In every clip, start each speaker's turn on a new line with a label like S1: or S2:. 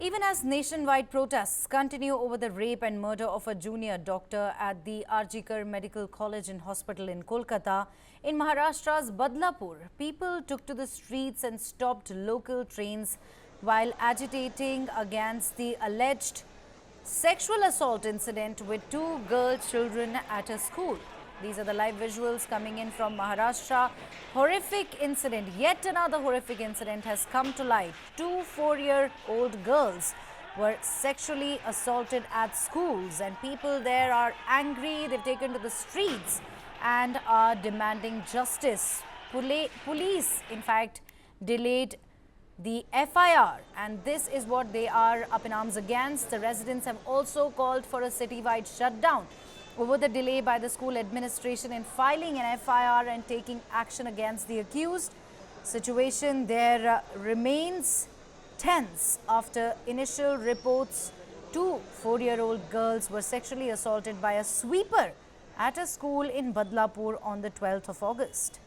S1: Even as nationwide protests continue over the rape and murder of a junior doctor at the RG Kar Medical College and Hospital in Kolkata, in Maharashtra's Badlapur, people took to the streets and stopped local trains while agitating against the alleged sexual assault incident with two girl children at a school. These are the live visuals coming in from Maharashtra. Horrific incident, yet another horrific incident has come to light. Two 4-year-old girls were sexually assaulted at schools, and people there are angry. They've taken to the streets and are demanding justice. Police, in fact, delayed the FIR, and this is what they are up in arms against. The residents have also called for a citywide shutdown over the delay by the school administration in filing an FIR and taking action against the accused. Situation there remains tense after initial reports two 4-year-old girls were sexually assaulted by a sweeper at a school in Badlapur on the 12th of August.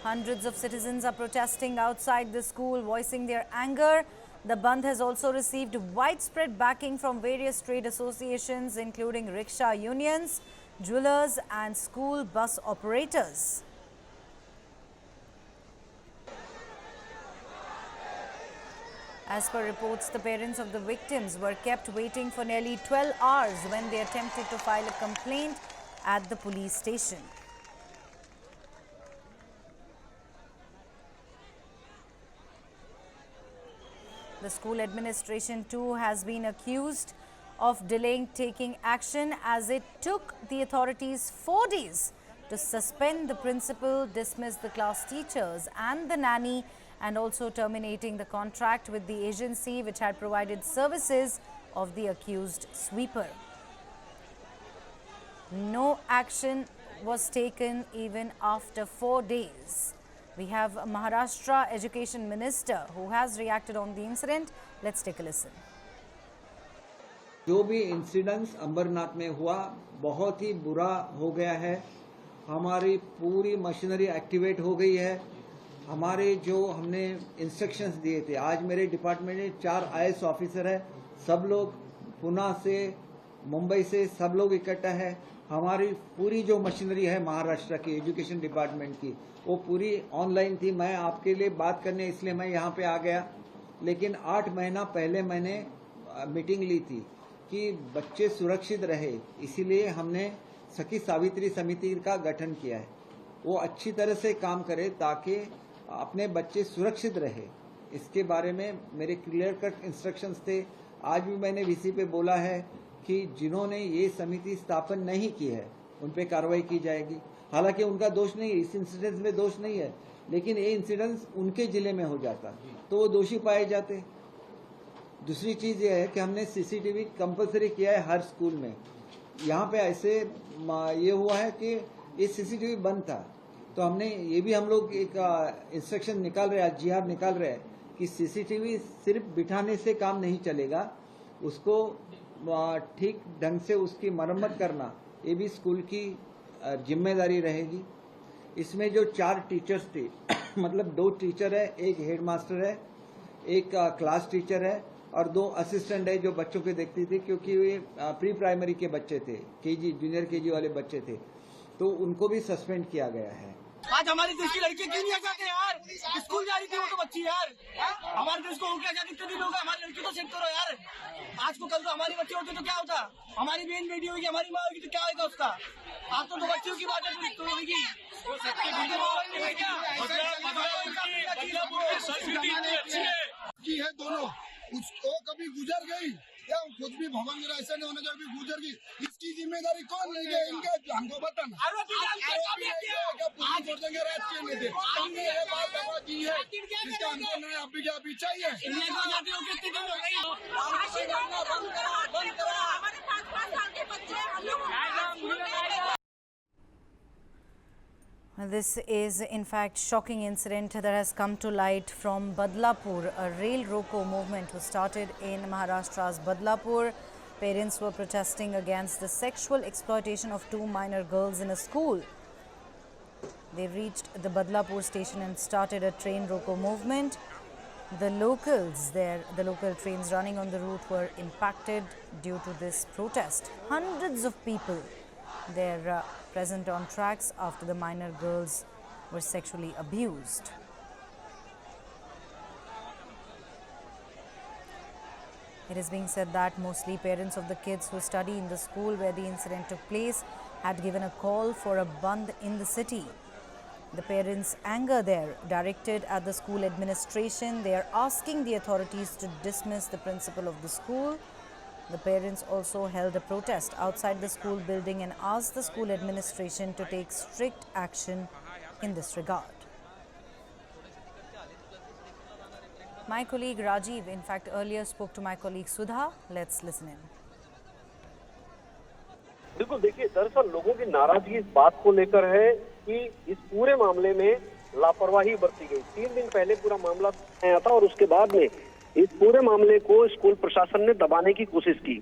S1: Hundreds of citizens are protesting outside the school, voicing their anger. The Bandh has also received widespread backing from various trade associations, including rickshaw unions, jewelers and school bus operators. As per reports, the parents of the victims were kept waiting for nearly 12 hours when they attempted to file a complaint at the police station. The school administration too has been accused of delaying taking action, as it took the authorities 4 days to suspend the principal, dismiss the class teachers and the nanny, and also terminating the contract with the agency which had provided services of the accused sweeper. No action was taken even after 4 days. We have Maharashtra Education Minister who has reacted on the incident. Let's take a listen.
S2: जो भी incidents Ambernath में हुआ बहुत ही बुरा हो गया है। हमारी पूरी मशीनरी एक्टिवेट हो गई है। हमारे जो हमने इंस्ट्रक्शंस दिए थे, आज मेरे डिपार्टमेंट में 4 IAS ऑफिसर है, सब लोग पुणे से, मुंबई से सब लोग इकट्ठा है। हमारी पूरी जो मशीनरी है महाराष्ट्र की एजुकेशन डिपार्टमेंट की, वो पूरी ऑनलाइन थी। मैं आपके लिए बात करने इसलिए मैं यहाँ पे आ गया, लेकिन 8 महीना पहले मैंने मीटिंग ली थी कि बच्चे सुरक्षित रहे, इसीलिए हमने सखी सावित्री समिति का गठन किया है। वो अच्छी तरह से काम करे ताकि अपने बच्चे सुरक्षित रहे। इसके बारे में मेरे क्लियर कट इंस्ट्रक्शंस थे। आज भी मैंने वीसी पे बोला है कि जिन्होंने ये समिति स्थापन नहीं की है उन पे कार्रवाई की जाएगी। हालांकि उनका दोष नहीं है, इस इंसिडेंट में दोष नहीं है, लेकिन ये इंसिडेंट उनके जिले में हो जाता तो वो दोषी पाए जाते। दूसरी चीज ये है कि हमने सीसीटीवी कंपलसरी किया है हर स्कूल में। यहाँ पे ऐसे ये हुआ है कि ये सीसीटीवी बंद था, तो हमने ये भी हम लोग एक इंस्ट्रक्शन निकाल रहे हैं, GR निकाल रहे हैं कि सीसीटीवी सिर्फ बिठाने से काम नहीं चलेगा, उसको ठीक ढंग से उसकी मरम्मत करना ये भी स्कूल की जिम्मेदारी रहेगी। इसमें जो 4 टीचर्स थे मतलब 2 टीचर है, एक हेडमास्टर है, एक क्लास टीचर है और 2 असिस्टेंट है जो बच्चों को देखती थी, क्योंकि वे प्री प्राइमरी के बच्चे थे, KG जूनियर KG वाले बच्चे थे, तो उनको भी सस्पेंड किया गया है।
S3: आज हमारे देश की लड़कियां क्यों नहीं आ जाते यार? स्कूल जा रही थी वो तो बच्ची यार। हमारे देश को हो क्या दिक्कत नहीं होगा? हमारी लड़की तो सेव करो यार। आज को कल तो हमारी बच्ची होती तो क्या होता? हमारी बहन बेटी होगी, हमारी माँ होगी तो क्या होगा उसका? आज तो बच्चियों की बात
S4: है दोनों, उसको कभी गुजर गई या कुछ भी भवन मेरा ऐसा नहीं होना चाहिए, गुजर गई, इसकी जिम्मेदारी कौन लेंगे? इनके हमको बताना। पुलिस छोड़ देंगे राजकीय नेता। हमने ये बात की है, इसका हमको न्याय अभी क्या अभी चाहिए।
S1: This is in fact shocking incident that has come to light from Badlapur. A rail roko movement was started in Maharashtra's Badlapur. Parents were protesting against the sexual exploitation of two minor girls in a school. They reached the Badlapur station and started a train roko movement. The locals there, the local trains running on the route were impacted due to this protest. Hundreds of people there present on tracks after the minor girls were sexually abused. It is being said that mostly parents of the kids who study in the school where the incident took place had given a call for a bandh in the city. The parents' anger there directed at the school administration. They are asking the authorities to dismiss the principal of the school. The parents also held a protest outside the school building and asked the school administration to take strict action in this regard. My colleague Rajiv, in fact, earlier spoke to my colleague Sudha. Let's listen in.
S5: बिल्कुल देखिए, दरअसल लोगों की नाराजगी इस बात को लेकर है कि इस पूरे मामले में लापरवाही बरती गई। 3 दिन पहले पूरा मामला आया था और उसके बाद में इस पूरे मामले को स्कूल प्रशासन ने दबाने की कोशिश की।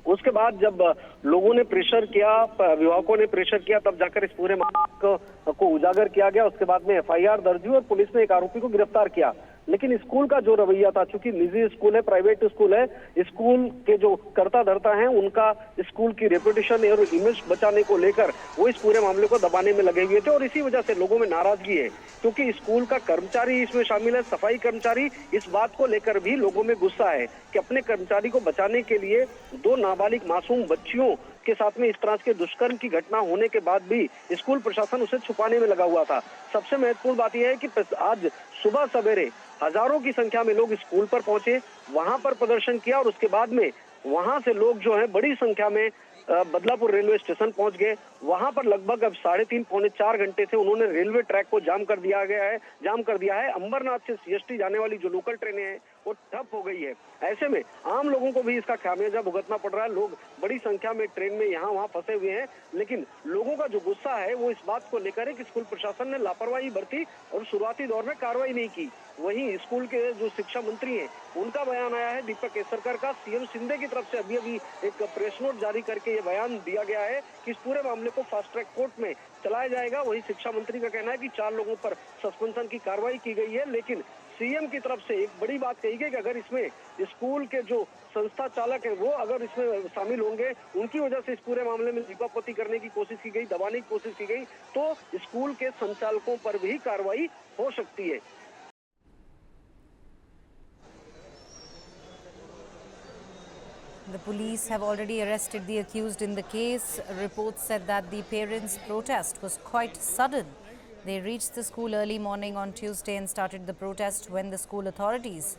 S5: उसके बाद जब लोगों ने प्रेशर किया, अभिभावकों ने प्रेशर किया, तब जाकर इस पूरे मामले को उजागर किया गया। उसके बाद में FIR दर्ज हुई और पुलिस ने एक आरोपी को गिरफ्तार किया। लेकिन स्कूल का जो रवैया था, चूंकि निजी स्कूल है, प्राइवेट स्कूल है, स्कूल के जो कर्ता धर्ता हैं उनका स्कूल की रेपुटेशन और इमेज बचाने को लेकर वो इस पूरे मामले को दबाने में लगे हुए थे और इसी वजह से लोगों में नाराजगी है, क्योंकि स्कूल का कर्मचारी इसमें शामिल है, सफाई कर्मचारी। इस बात को लेकर भी लोगों में गुस्सा है कि अपने कर्मचारी को बचाने के लिए 2 नाबालिग मासूम बच्चियों के साथ में इस तरह के दुष्कर्म की घटना होने के बाद भी स्कूल प्रशासन उसे छुपाने में लगा हुआ था। सबसे महत्वपूर्ण बात यह है कि आज सुबह सवेरे हजारों की संख्या में लोग स्कूल पर पहुंचे, वहां पर प्रदर्शन किया और उसके बाद में वहां से लोग जो है बड़ी संख्या में बदलापुर रेलवे स्टेशन पहुंच गए। वहां पर लगभग अब 3.5 पौने 4 घंटे से उन्होंने रेलवे ट्रैक को जाम कर दिया है। अंबरनाथ से CST जाने वाली जो लोकल ट्रेनें हैं वो ठप हो गई है। ऐसे में आम लोगों को भी इसका खामियाजा भुगतना पड़ रहा है। लोग बड़ी संख्या में ट्रेन में यहाँ वहाँ फंसे हुए हैं, लेकिन लोगों का जो गुस्सा है वो इस बात को लेकर है कि स्कूल प्रशासन ने लापरवाही बरती और शुरुआती दौर में कार्रवाई नहीं की। वहीं स्कूल के जो शिक्षा मंत्री हैं उनका बयान आया है, दीपक केसरकर का। CM शिंदे की तरफ से अभी एक प्रेस नोट जारी करके ये बयान दिया गया है कि इस पूरे मामले को फास्ट ट्रैक कोर्ट में चलाया जाएगा। वहीं शिक्षा मंत्री का कहना है कि 4 लोगों पर सस्पेंशन की कार्रवाई की गई है, लेकिन CM की तरफ से एक बड़ी बात कही गई कि अगर इसमें स्कूल के जो संस्था चालक है वो अगर इसमें शामिल होंगे, उनकी वजह से इस पूरे मामले में दीपापोती करने की कोशिश की गई, दबाने की कोशिश की गई, तो स्कूल के संचालकों पर भी कार्रवाई हो सकती है।
S1: The police have already arrested the accused in the case. Reports said that the parents' protest was quite sudden. They reached the school early morning on Tuesday and started the protest when the school authorities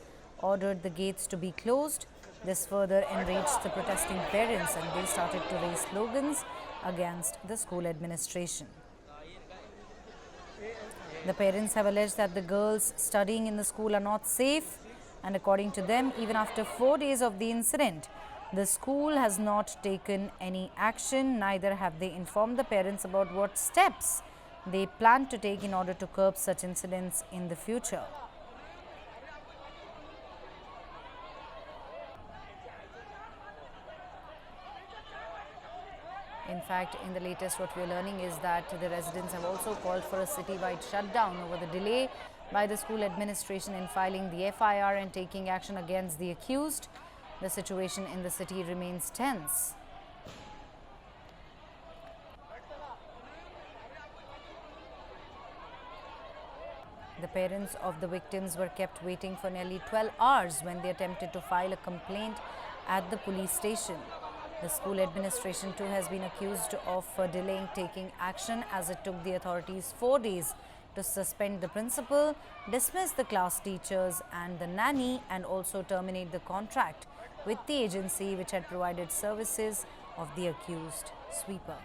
S1: ordered the gates to be closed. This further enraged the protesting parents and they started to raise slogans against the school administration. The parents have alleged that the girls studying in the school are not safe, and according to them, even after 4 days of the incident, the school has not taken any action. Neither have they informed the parents about what steps they plan to take in order to curb such incidents in the future. In fact, in the latest, what we are learning is that the residents have also called for a citywide shutdown over the delay by the school administration in filing the FIR and taking action against the accused. The situation in the city remains tense. The parents of the victims were kept waiting for nearly 12 hours when they attempted to file a complaint at the police station. The school administration too has been accused of delaying taking action, as it took the authorities 4 days to suspend the principal, dismiss the class teachers and the nanny, and also terminate the contract with the agency which had provided services of the accused sweeper.